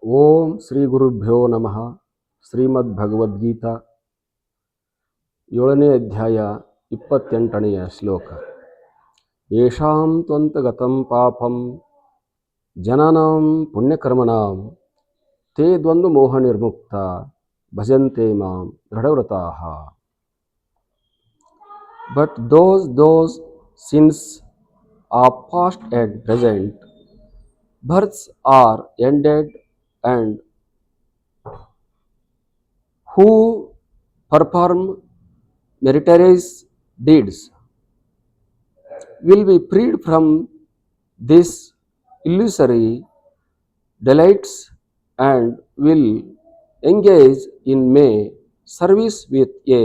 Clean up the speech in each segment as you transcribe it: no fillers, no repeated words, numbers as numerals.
ಓಂ ಶ್ರೀ ಗುರುಭ್ಯೋ ನಮಃ. ಶ್ರೀಮದ್ ಭಗವದ್ಗೀತಾ 7ನೇ ಅಧ್ಯಾಯ 28ನೆಯ ಶ್ಲೋಕ. ಯೇಷಾಂ ತ್ವಂತಗತಂ ಪಾಪಂ ಜನಾನಾಂ ಪುಣ್ಯಕರ್ಮಣಾಂ ತೇ ದ್ವಂದ್ವ ಮೋಹ ನಿರ್ಮುಕ್ತ ಭಜಂತೆ ಮಾಂ ದೃಢವ್ರತಾಃ. But those sins are past and present, births are ended, and who perform meritorious deeds will be freed from these illusory delights and will engage in May service with a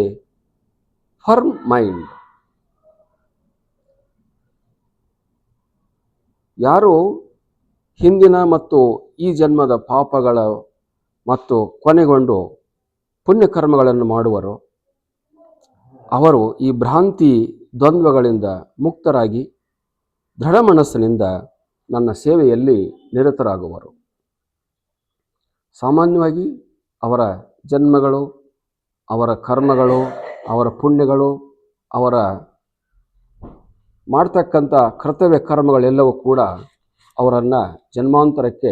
firm mind. ಯಾರು ಹಿಂದಿನ ಮತ್ತು ಈ ಜನ್ಮದ ಪಾಪಗಳ ಮತ್ತು ಕೊನೆಗೊಂಡು ಪುಣ್ಯಕರ್ಮಗಳನ್ನು ಮಾಡುವರೋ ಅವರು ಈ ಭ್ರಾಂತಿ ದ್ವಂದ್ವಗಳಿಂದ ಮುಕ್ತರಾಗಿ ದೃಢ ಮನಸ್ಸಿನಿಂದ ನನ್ನ ಸೇವೆಯಲ್ಲಿ ನಿರತರಾಗುವರು. ಸಾಮಾನ್ಯವಾಗಿ ಅವರ ಜನ್ಮಗಳು, ಅವರ ಕರ್ಮಗಳು, ಅವರ ಪುಣ್ಯಗಳು, ಅವರ ಮಾಡ್ತಕ್ಕಂಥ ಕರ್ತವ್ಯ ಕರ್ಮಗಳೆಲ್ಲವೂ ಕೂಡ ಅವರನ್ನು ಜನ್ಮಾಂತರಕ್ಕೆ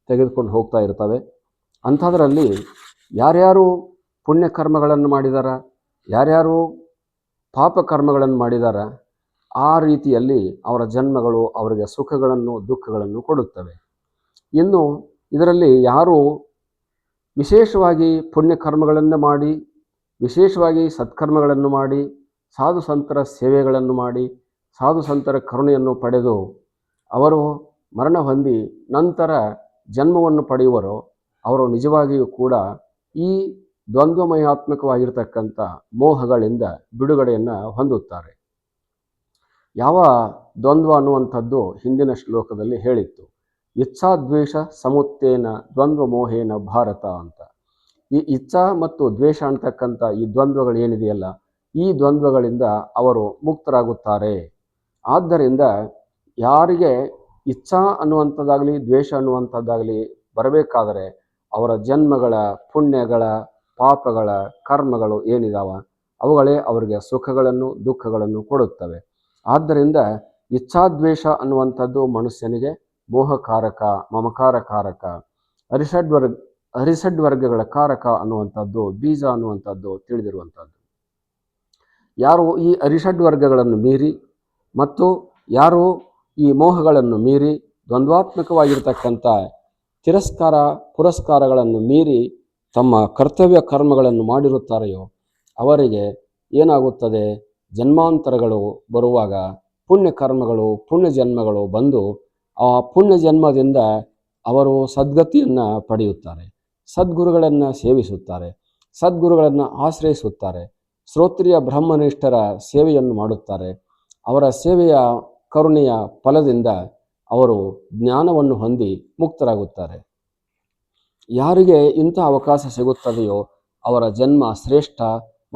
ತೆಗೆದುಕೊಂಡು ಹೋಗ್ತಾ ಇರ್ತವೆ. ಅಂಥದ್ರಲ್ಲಿ ಯಾರ್ಯಾರು ಪುಣ್ಯ ಕರ್ಮಗಳನ್ನು ಮಾಡಿದಾರ, ಯಾರ್ಯಾರು ಪಾಪ ಕರ್ಮಗಳನ್ನು ಮಾಡಿದಾರ, ಆ ರೀತಿಯಲ್ಲಿ ಅವರ ಜನ್ಮಗಳು ಅವರಿಗೆ ಸುಖಗಳನ್ನು ದುಃಖಗಳನ್ನು ಕೊಡುತ್ತವೆ. ಇನ್ನು ಇದರಲ್ಲಿ ಯಾರು ವಿಶೇಷವಾಗಿ ಪುಣ್ಯ ಕರ್ಮಗಳನ್ನು ಮಾಡಿ, ವಿಶೇಷವಾಗಿ ಸತ್ಕರ್ಮಗಳನ್ನು ಮಾಡಿ, ಸಾಧು ಸಂತರ ಸೇವೆಗಳನ್ನು ಮಾಡಿ, ಸಾಧು ಸಂತರ ಕರುಣೆಯನ್ನು ಪಡೆದು ಅವರು ಮರಣ ಹೊಂದಿ ನಂತರ ಜನ್ಮವನ್ನು ಪಡೆಯುವರೋ ಅವರು ನಿಜವಾಗಿಯೂ ಕೂಡ ಈ ದ್ವಂದ್ವಮಯಾತ್ಮಕವಾಗಿರ್ತಕ್ಕಂಥ ಮೋಹಗಳಿಂದ ಬಿಡುಗಡೆಯನ್ನು ಹೊಂದುತ್ತಾರೆ. ಯಾವ ದ್ವಂದ್ವ ಅನ್ನುವಂಥದ್ದು ಹಿಂದಿನ ಶ್ಲೋಕದಲ್ಲಿ ಹೇಳಿತ್ತು. ಇಚ್ಛಾದ್ವೇಷ ಸಮುತ್ತೇನ ದ್ವಂದ್ವ ಮೋಹೇನ ಭಾರತ ಅಂತ. ಈ ಇಚ್ಛಾ ಮತ್ತು ದ್ವೇಷ ಅಂತಕ್ಕಂಥ ಈ ದ್ವಂದ್ವಗಳು ಏನಿದೆಯಲ್ಲ, ಈ ದ್ವಂದ್ವಗಳಿಂದ ಅವರು ಮುಕ್ತರಾಗುತ್ತಾರೆ. ಆದ್ದರಿಂದ ಯಾರಿಗೆ ಇಚ್ಛಾ ಅನ್ನುವಂಥದ್ದಾಗಲಿ ದ್ವೇಷ ಅನ್ನುವಂಥದ್ದಾಗಲಿ ಬರಬೇಕಾದರೆ ಅವರ ಜನ್ಮಗಳ ಪುಣ್ಯಗಳ ಪಾಪಗಳ ಕರ್ಮಗಳು ಏನಿದಾವ ಅವುಗಳೇ ಅವರಿಗೆ ಸುಖಗಳನ್ನು ದುಃಖಗಳನ್ನು ಕೊಡುತ್ತವೆ. ಆದ್ದರಿಂದ ಇಚ್ಛಾದ್ವೇಷ ಅನ್ನುವಂಥದ್ದು ಮನುಷ್ಯನಿಗೆ ಮೋಹಕಾರಕ, ಮಮಕಾರಕಾರಕ, ಅರಿಷಡ್ವರ್ಗಗಳ ಕಾರಕ ಅನ್ನುವಂಥದ್ದು, ಬೀಜ ಅನ್ನುವಂಥದ್ದು ತಿಳಿದಿರುವಂಥದ್ದು. ಯಾರು ಈ ಅರಿಷಡ್ವರ್ಗಗಳನ್ನು ಮೀರಿ ಮತ್ತು ಯಾರು ಈ ಮೋಹಗಳನ್ನು ಮೀರಿ ದ್ವಂದ್ವಾತ್ಮಕವಾಗಿರ್ತಕ್ಕಂಥ ತಿರಸ್ಕಾರ ಪುರಸ್ಕಾರಗಳನ್ನು ಮೀರಿ ತಮ್ಮ ಕರ್ತವ್ಯ ಕರ್ಮಗಳನ್ನು ಮಾಡಿರುತ್ತಾರೆಯೋ ಅವರಿಗೆ ಏನಾಗುತ್ತದೆ, ಜನ್ಮಾಂತರಗಳು ಬರುವಾಗ ಪುಣ್ಯ ಕರ್ಮಗಳು ಪುಣ್ಯ ಜನ್ಮಗಳು ಬಂದು ಆ ಪುಣ್ಯ ಜನ್ಮದಿಂದ ಅವರು ಸದ್ಗತಿಯನ್ನು ಪಡೆಯುತ್ತಾರೆ, ಸದ್ಗುರುಗಳನ್ನು ಸೇವಿಸುತ್ತಾರೆ, ಸದ್ಗುರುಗಳನ್ನು ಆಶ್ರಯಿಸುತ್ತಾರೆ, ಶ್ರೋತ್ರಿಯ ಬ್ರಹ್ಮನಿಷ್ಠರ ಸೇವೆಯನ್ನು ಮಾಡುತ್ತಾರೆ. ಅವರ ಸೇವೆಯ ಕರುಣೆಯ ಫಲದಿಂದ ಅವರು ಜ್ಞಾನವನ್ನು ಹೊಂದಿ ಮುಕ್ತರಾಗುತ್ತಾರೆ. ಯಾರಿಗೆ ಇಂಥ ಅವಕಾಶ ಸಿಗುತ್ತದೆಯೋ ಅವರ ಜನ್ಮ ಶ್ರೇಷ್ಠ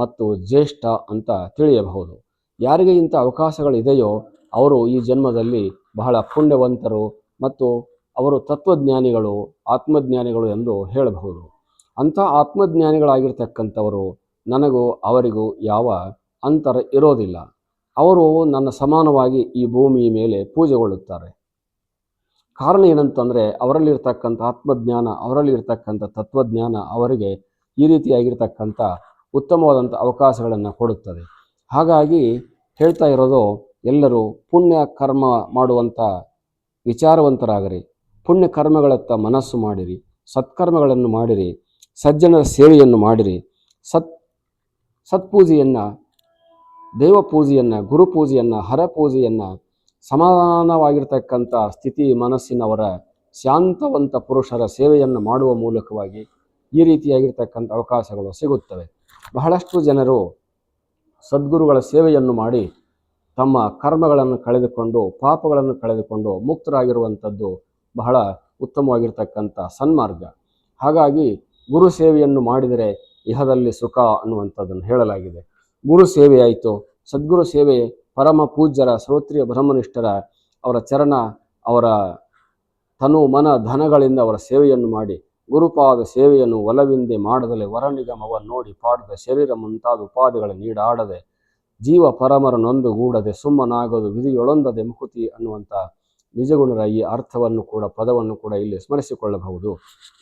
ಮತ್ತು ಜ್ಯೇಷ್ಠ ಅಂತ ತಿಳಿಯಬಹುದು. ಯಾರಿಗೆ ಇಂಥ ಅವಕಾಶಗಳಿದೆಯೋ ಅವರು ಈ ಜನ್ಮದಲ್ಲಿ ಬಹಳ ಪುಣ್ಯವಂತರು ಮತ್ತು ಅವರು ತತ್ವಜ್ಞಾನಿಗಳು, ಆತ್ಮಜ್ಞಾನಿಗಳು ಎಂದು ಹೇಳಬಹುದು. ಅಂಥ ಆತ್ಮಜ್ಞಾನಿಗಳಾಗಿರ್ತಕ್ಕಂಥವರು ನನಗೂ ಅವರಿಗೂ ಯಾವ ಅಂತರ ಇರೋದಿಲ್ಲ. ಅವರು ನನ್ನ ಸಮಾನವಾಗಿ ಈ ಭೂಮಿಯ ಮೇಲೆ ಪೂಜೆಗೊಳ್ಳುತ್ತಾರೆ. ಕಾರಣ ಏನಂತಂದರೆ ಅವರಲ್ಲಿರ್ತಕ್ಕಂಥ ಆತ್ಮಜ್ಞಾನ, ಅವರಲ್ಲಿರ್ತಕ್ಕಂಥ ತತ್ವಜ್ಞಾನ ಅವರಿಗೆ ಈ ರೀತಿಯಾಗಿರ್ತಕ್ಕಂಥ ಉತ್ತಮವಾದಂಥ ಅವಕಾಶಗಳನ್ನು ಕೊಡುತ್ತದೆ. ಹಾಗಾಗಿ ಹೇಳ್ತಾ ಇರೋದು, ಎಲ್ಲರೂ ಪುಣ್ಯ ಕರ್ಮ ಮಾಡುವಂಥ ವಿಚಾರವಂತರಾಗರಿ, ಪುಣ್ಯ ಕರ್ಮಗಳತ್ತ ಮನಸ್ಸು ಮಾಡಿರಿ, ಸತ್ಕರ್ಮಗಳನ್ನು ಮಾಡಿರಿ, ಸಜ್ಜನರ ಸೇವೆಯನ್ನು ಮಾಡಿರಿ, ಸತ್ಪೂಜೆಯನ್ನು, ದೇವ ಪೂಜೆಯನ್ನು, ಗುರು ಪೂಜೆಯನ್ನು, ಹರ ಪೂಜೆಯನ್ನು, ಸಮಾನವಾಗಿರ್ತಕ್ಕಂಥ ಸ್ಥಿತಿ ಮನಸ್ಸಿನವರ ಶಾಂತವಂತ ಪುರುಷರ ಸೇವೆಯನ್ನು ಮಾಡುವ ಮೂಲಕವಾಗಿ ಈ ರೀತಿಯಾಗಿರ್ತಕ್ಕಂಥ ಅವಕಾಶಗಳು ಸಿಗುತ್ತವೆ. ಬಹಳಷ್ಟು ಜನರು ಸದ್ಗುರುಗಳ ಸೇವೆಯನ್ನು ಮಾಡಿ ತಮ್ಮ ಕರ್ಮಗಳನ್ನು ಕಳೆದುಕೊಂಡು ಪಾಪಗಳನ್ನು ಕಳೆದುಕೊಂಡು ಮುಕ್ತರಾಗಿರುವಂಥದ್ದು ಬಹಳ ಉತ್ತಮವಾಗಿರ್ತಕ್ಕಂಥ ಸನ್ಮಾರ್ಗ. ಹಾಗಾಗಿ ಗುರು ಸೇವೆಯನ್ನು ಮಾಡಿದರೆ ಇಹದಲ್ಲಿ ಸುಖ ಅನ್ನುವಂಥದ್ದನ್ನು ಹೇಳಲಾಗಿದೆ. ಗುರು ಸೇವೆ ಆಯಿತು, ಸದ್ಗುರು ಸೇವೆ, ಪರಮ ಪೂಜ್ಯರ ಶ್ರೋತ್ರಿಯ ಬ್ರಹ್ಮನಿಷ್ಠರ ಅವರ ಚರಣ, ಅವರ ತನು ಮನ ಧನಗಳಿಂದ ಅವರ ಸೇವೆಯನ್ನು ಮಾಡಿ ಗುರುಪಾದ ಸೇವೆಯನ್ನು ಒಲವಿಂದೆ ಮಾಡದಲೆ ವರನಿಗಮವನ್ನು ನೋಡಿ ಪಾಡದೆ ಶರೀರ ಮುಂತಾದ ಉಪಾಧಿಗಳ ನೀಡಾಡದೆ ಜೀವ ಪರಮರ ನೊಂದುಗೂಡದೆ ಸುಮ್ಮನಾಗೋದು ವಿಧಿಯೊಳೊಂದದೆ ಮುಕುತಿ ಅನ್ನುವಂಥ ನಿಜಗುಣರ ಈ ಅರ್ಥವನ್ನು ಕೂಡ ಪದವನ್ನು ಕೂಡ ಇಲ್ಲಿ ಸ್ಮರಿಸಿಕೊಳ್ಳಬಹುದು.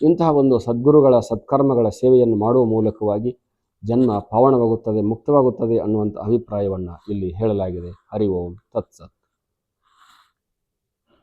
ಇಂತಹ ಒಂದು ಸದ್ಗುರುಗಳ ಸತ್ಕರ್ಮಗಳ ಸೇವೆಯನ್ನು ಮಾಡುವ ಮೂಲಕವಾಗಿ ಜನ್ಮ ಪಾವನವಾಗುತ್ತದೆ, ಮುಕ್ತವಾಗುತ್ತದೆ ಅನ್ನುವಂಥ ಅಭಿಪ್ರಾಯವನ್ನು ಇಲ್ಲಿ ಹೇಳಲಾಗಿದೆ. ಹರಿ ಓಂ ತತ್ಸತ್.